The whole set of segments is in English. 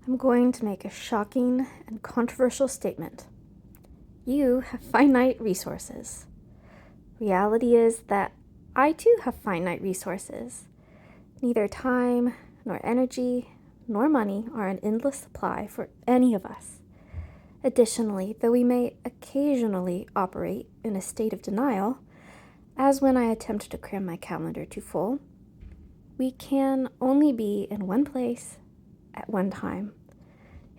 I'm going to make a shocking and controversial statement. You have finite resources. Reality is that I too have finite resources. Neither time, nor energy, nor money are an endless supply for any of us. Additionally, though we may occasionally operate in a state of denial, as when I attempt to cram my calendar too full, we can only be in one place at one time.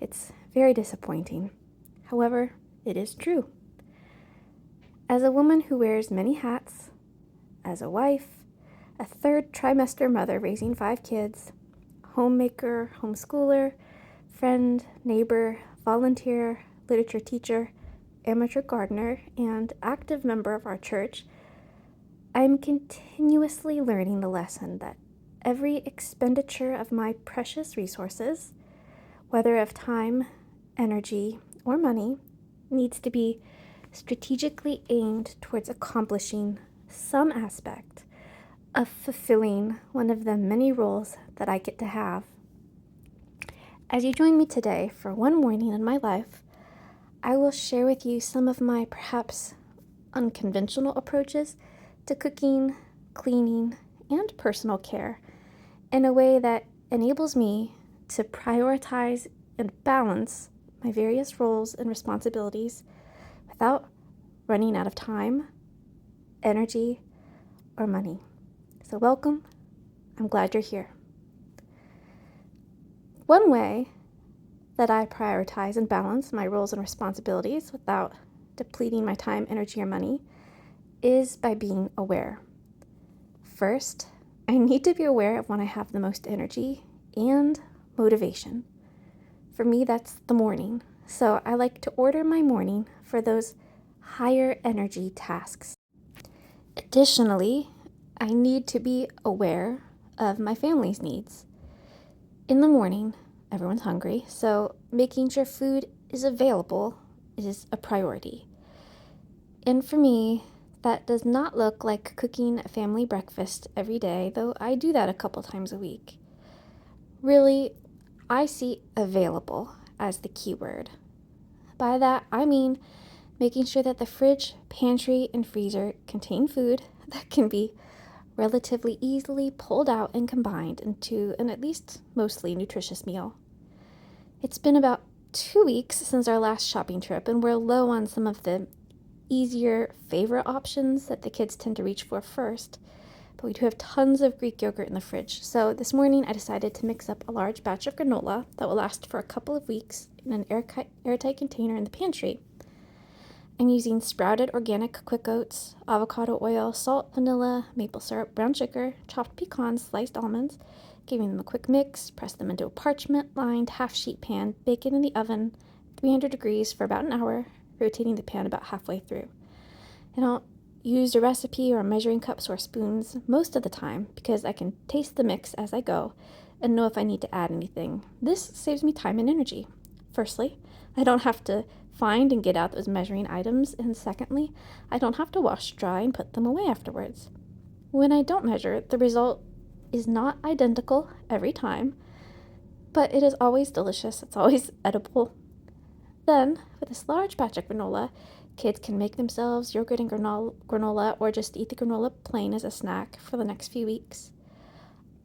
It's very disappointing. However, it is true. As a woman who wears many hats, as a wife, a third trimester mother raising 5 kids, homemaker, homeschooler, friend, neighbor, volunteer, literature teacher, amateur gardener, and active member of our church, I'm continuously learning the lesson that every expenditure of my precious resources, whether of time, energy, or money, needs to be strategically aimed towards accomplishing some aspect of fulfilling one of the many roles that I get to have. As you join me today for one morning in my life, I will share with you some of my perhaps unconventional approaches to cooking, cleaning, and personal care in a way that enables me to prioritize and balance my various roles and responsibilities without running out of time, energy, or money. So welcome. I'm glad you're here. One way that I prioritize and balance my roles and responsibilities without depleting my time, energy, or money is by being aware. First, I need to be aware of when I have the most energy and motivation. For me, that's the morning. So I like to order my morning for those higher energy tasks. Additionally, I need to be aware of my family's needs. In the morning, everyone's hungry, so making sure food is available is a priority. And for me, that does not look like cooking a family breakfast every day, though I do that a couple times a week. Really, I see available as the key word. By that, I mean making sure that the fridge, pantry, and freezer contain food that can be relatively easily pulled out and combined into an at least mostly nutritious meal. It's been about 2 weeks since our last shopping trip, and we're low on some of the easier favorite options that the kids tend to reach for first, but we do have tons of Greek yogurt in the fridge. So this morning I decided to mix up a large batch of granola that will last for a couple of weeks in an airtight container in the pantry. I'm using sprouted organic quick oats, avocado oil, salt, vanilla, maple syrup, brown sugar, chopped pecans, sliced almonds, giving them a quick mix, press them into a parchment-lined half-sheet pan, bake it in the oven, 300 degrees for about an hour, rotating the pan about halfway through. I don't use a recipe or measuring cups or spoons most of the time because I can taste the mix as I go and know if I need to add anything. This saves me time and energy. Firstly, I don't have to find and get out those measuring items, and secondly, I don't have to wash dry and put them away afterwards. When I don't measure, the result is not identical every time, but it is always delicious. It's always edible. Then, with this large batch of granola, kids can make themselves yogurt and granola or just eat the granola plain as a snack for the next few weeks.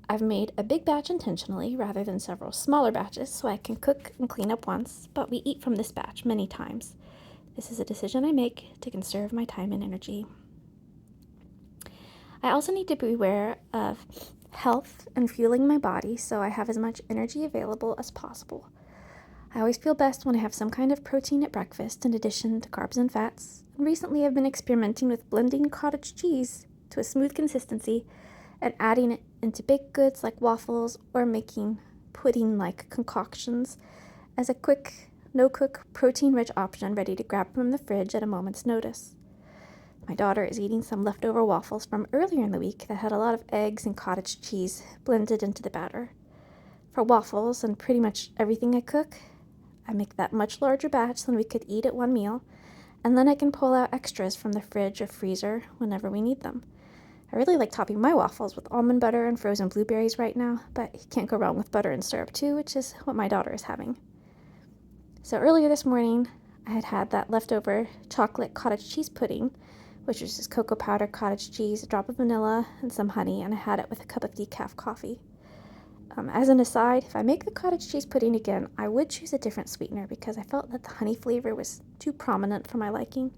I've made a big batch intentionally rather than several smaller batches so I can cook and clean up once, but we eat from this batch many times. This is a decision I make to conserve my time and energy. I also need to be aware of health and fueling my body so I have as much energy available as possible. I always feel best when I have some kind of protein at breakfast in addition to carbs and fats. And recently I've been experimenting with blending cottage cheese to a smooth consistency and adding it into baked goods like waffles or making pudding-like concoctions as a quick, no-cook, protein-rich option ready to grab from the fridge at a moment's notice. My daughter is eating some leftover waffles from earlier in the week that had a lot of eggs and cottage cheese blended into the batter. For waffles and pretty much everything I cook, I make that much larger batch than we could eat at one meal, and then I can pull out extras from the fridge or freezer whenever we need them. I really like topping my waffles with almond butter and frozen blueberries right now, but you can't go wrong with butter and syrup too, which is what my daughter is having. So earlier this morning, I had that leftover chocolate cottage cheese pudding, which was just cocoa powder, cottage cheese, a drop of vanilla, and some honey, and I had it with a cup of decaf coffee. As an aside, if I make the cottage cheese pudding again, I would choose a different sweetener because I felt that the honey flavor was too prominent for my liking.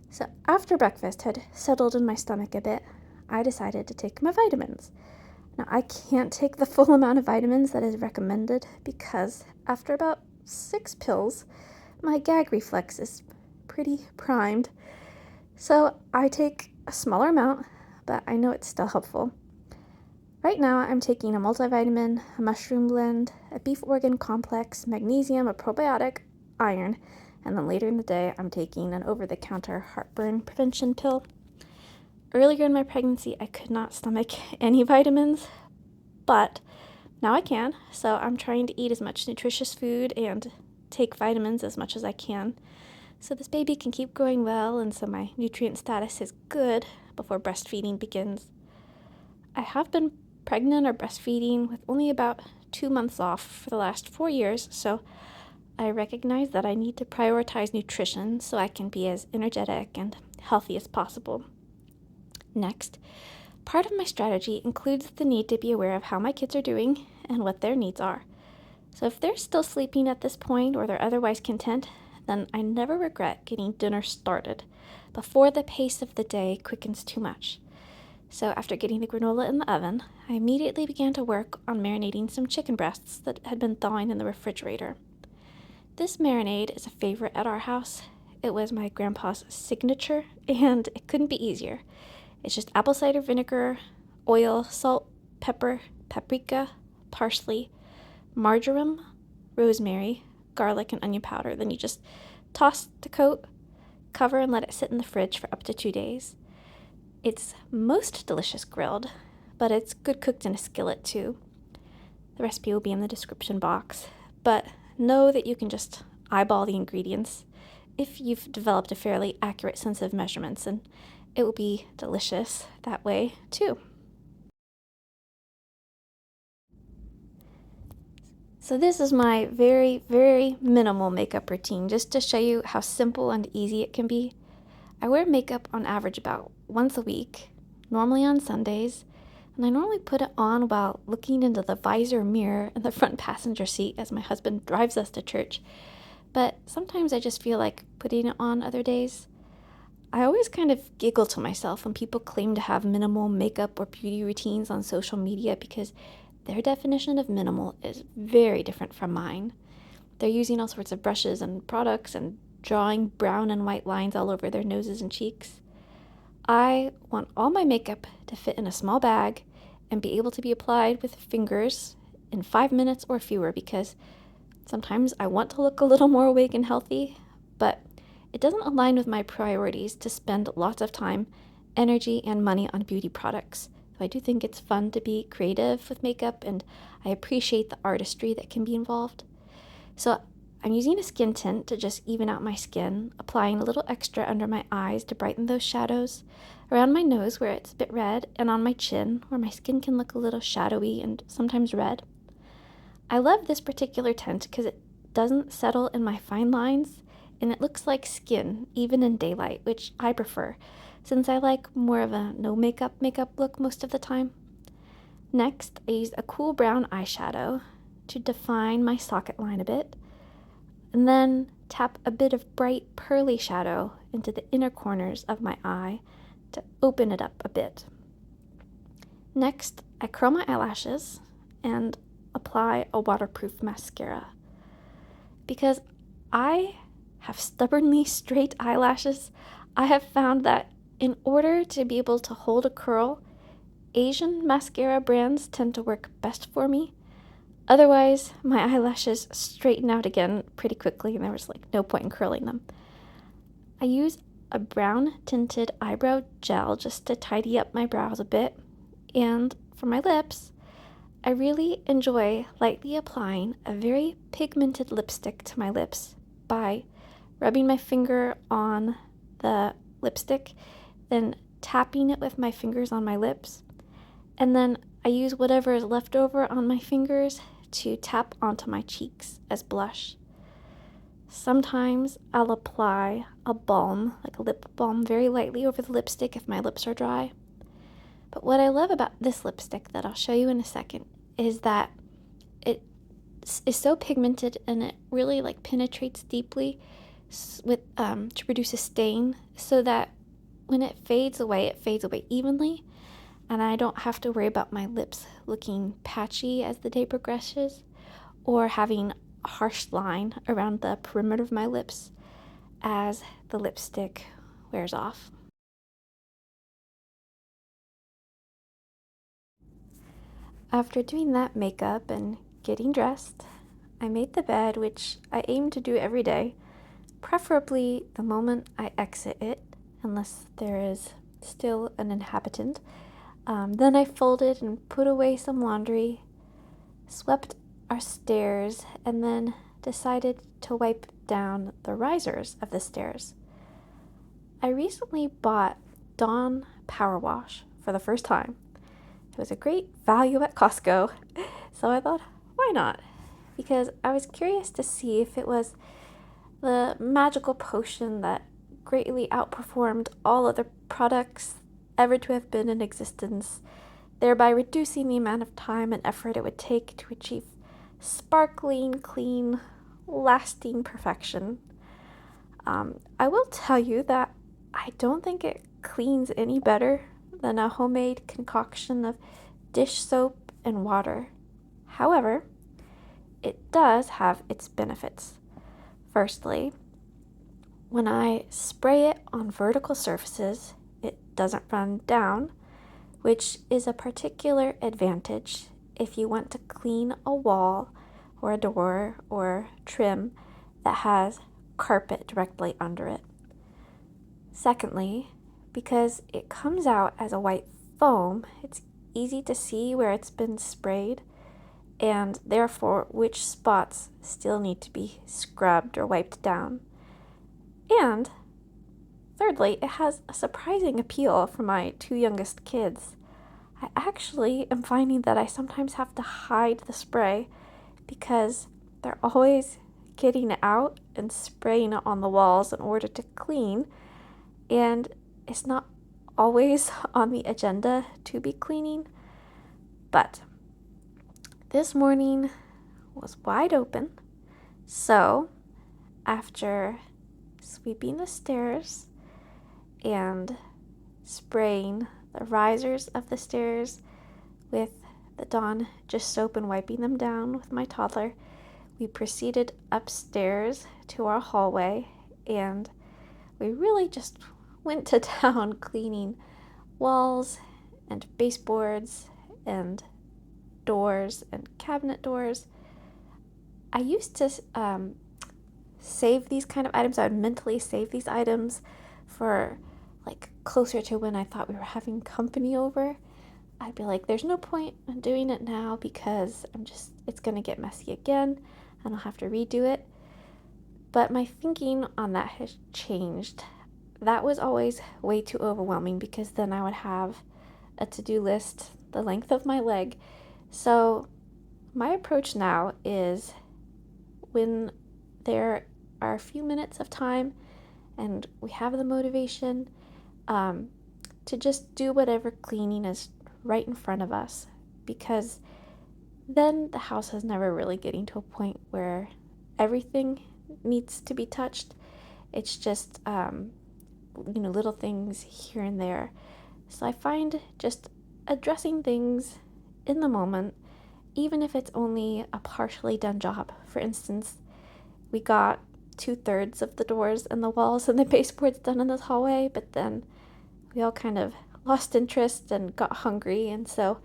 So after breakfast had settled in my stomach a bit, I decided to take my vitamins. Now, I can't take the full amount of vitamins that is recommended because after about 6 pills, my gag reflex is pretty primed. So I take a smaller amount, but I know it's still helpful. Right now, I'm taking a multivitamin, a mushroom blend, a beef organ complex, magnesium, a probiotic, iron, and then later in the day, I'm taking an over-the-counter heartburn prevention pill. Earlier in my pregnancy, I could not stomach any vitamins, but now I can, so I'm trying to eat as much nutritious food and take vitamins as much as I can, so this baby can keep growing well and so my nutrient status is good before breastfeeding begins. I have been pregnant or breastfeeding with only about 2 months off for the last 4 years, so I recognize that I need to prioritize nutrition so I can be as energetic and healthy as possible. Next, part of my strategy includes the need to be aware of how my kids are doing and what their needs are. So if they're still sleeping at this point or they're otherwise content, then I never regret getting dinner started before the pace of the day quickens too much. So after getting the granola in the oven, I immediately began to work on marinating some chicken breasts that had been thawing in the refrigerator. This marinade is a favorite at our house. It was my grandpa's signature, and it couldn't be easier. It's just apple cider vinegar, oil, salt, pepper, paprika, parsley, marjoram, rosemary, garlic, and onion powder. Then you just toss the coat, cover, and let it sit in the fridge for up to 2 days. It's most delicious grilled, but it's good cooked in a skillet too. The recipe will be in the description box, but know that you can just eyeball the ingredients if you've developed a fairly accurate sense of measurements, and it will be delicious that way too. So this is my very, very minimal makeup routine, just to show you how simple and easy it can be. I wear makeup on average about once a week, normally on Sundays, and I normally put it on while looking into the visor mirror in the front passenger seat as my husband drives us to church. But sometimes I just feel like putting it on other days. I always kind of giggle to myself when people claim to have minimal makeup or beauty routines on social media because their definition of minimal is very different from mine. They're using all sorts of brushes and products and drawing brown and white lines all over their noses and cheeks. I want all my makeup to fit in a small bag and be able to be applied with fingers in 5 minutes or fewer because sometimes I want to look a little more awake and healthy, but it doesn't align with my priorities to spend lots of time, energy, and money on beauty products. So I do think it's fun to be creative with makeup, and I appreciate the artistry that can be involved. So I'm using a skin tint to just even out my skin, applying a little extra under my eyes to brighten those shadows, around my nose where it's a bit red, and on my chin where my skin can look a little shadowy and sometimes red. I love this particular tint because it doesn't settle in my fine lines, and it looks like skin even in daylight, which I prefer since I like more of a no makeup look most of the time. Next, I used a cool brown eyeshadow to define my socket line a bit, and then tap a bit of bright pearly shadow into the inner corners of my eye to open it up a bit. Next, I curl my eyelashes and apply a waterproof mascara. Because I have stubbornly straight eyelashes, I have found that in order to be able to hold a curl, Asian mascara brands tend to work best for me. Otherwise, my eyelashes straighten out again pretty quickly and there was no point in curling them. I use a brown tinted eyebrow gel just to tidy up my brows a bit. And for my lips, I really enjoy lightly applying a very pigmented lipstick to my lips by rubbing my finger on the lipstick, then tapping it with my fingers on my lips, and then I use whatever is left over on my fingers to tap onto my cheeks as blush. Sometimes I'll apply a balm, like a lip balm, very lightly over the lipstick if my lips are dry. But what I love about this lipstick that I'll show you in a second is that it is so pigmented and it really like penetrates deeply with to produce a stain, so that when it fades away evenly, and I don't have to worry about my lips looking patchy as the day progresses, or having a harsh line around the perimeter of my lips as the lipstick wears off. After doing that makeup and getting dressed, I made the bed, which I aim to do every day, preferably the moment I exit it, unless there is still an inhabitant. Then I folded and put away some laundry, swept our stairs, and then decided to wipe down the risers of the stairs. I recently bought Dawn Power Wash for the first time. It was a great value at Costco, so I thought, why not? Because I was curious to see if it was the magical potion that greatly outperformed all other products ever to have been in existence, thereby reducing the amount of time and effort it would take to achieve sparkling, clean, lasting perfection. I will tell you that I don't think it cleans any better than a homemade concoction of dish soap and water. However, it does have its benefits. Firstly, when I spray it on vertical surfaces, it doesn't run down, which is a particular advantage if you want to clean a wall or a door or trim that has carpet directly under it. Secondly, because it comes out as a white foam, it's easy to see where it's been sprayed, and therefore which spots still need to be scrubbed or wiped down. And thirdly, it has a surprising appeal for my two youngest kids. I actually am finding that I sometimes have to hide the spray because they're always getting it out and spraying it on the walls in order to clean, and it's not always on the agenda to be cleaning. But this morning was wide open, so after sweeping the stairs and spraying the risers of the stairs with the Dawn just soap and wiping them down with my toddler, we proceeded upstairs to our hallway, and we really just went to town cleaning walls and baseboards and doors and cabinet doors. I used to save these kind of items. I would mentally save these items for like closer to when I thought we were having company over. I'd be like, there's no point in doing it now because it's going to get messy again and I'll have to redo it. But my thinking on that has changed. That was always way too overwhelming because then I would have a to-do list the length of my leg. So my approach now is when there are a few minutes of time and we have the motivation to just do whatever cleaning is right in front of us, because then the house is never really getting to a point where everything needs to be touched. It's just little things here and there. So I find just addressing things in the moment, even if it's only a partially done job. For instance, we got 2/3 of the doors and the walls and the baseboards done in this hallway, but then we all kind of lost interest and got hungry, and so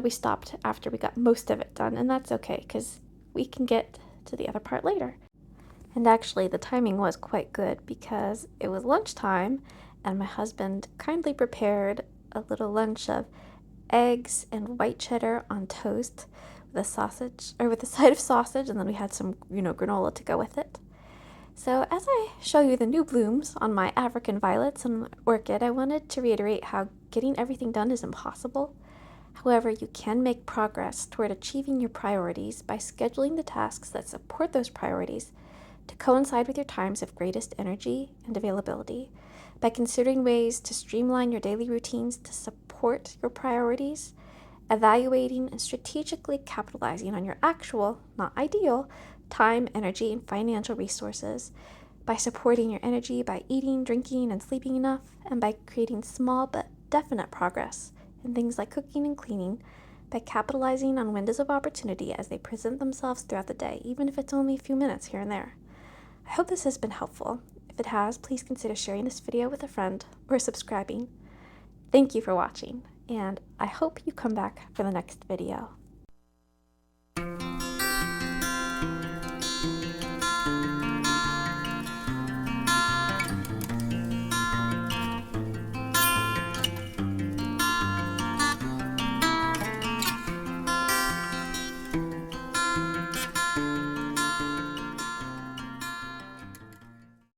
we stopped after we got most of it done, and that's okay because we can get to the other part later. And actually the timing was quite good because it was lunchtime and my husband kindly prepared a little lunch of eggs and white cheddar on toast with a side of sausage, and then we had some granola to go with it. So as I show you the new blooms on my African violets and orchid, I wanted to reiterate how getting everything done is impossible. However, you can make progress toward achieving your priorities by scheduling the tasks that support those priorities to coincide with your times of greatest energy and availability, by considering ways to streamline your daily routines to support your priorities, evaluating and strategically capitalizing on your actual, not ideal, time, energy, and financial resources, by supporting your energy by eating, drinking, and sleeping enough, and by creating small but definite progress in things like cooking and cleaning, by capitalizing on windows of opportunity as they present themselves throughout the day, even if it's only a few minutes here and there. I hope this has been helpful. If it has, please consider sharing this video with a friend or subscribing. Thank you for watching, and I hope you come back for the next video.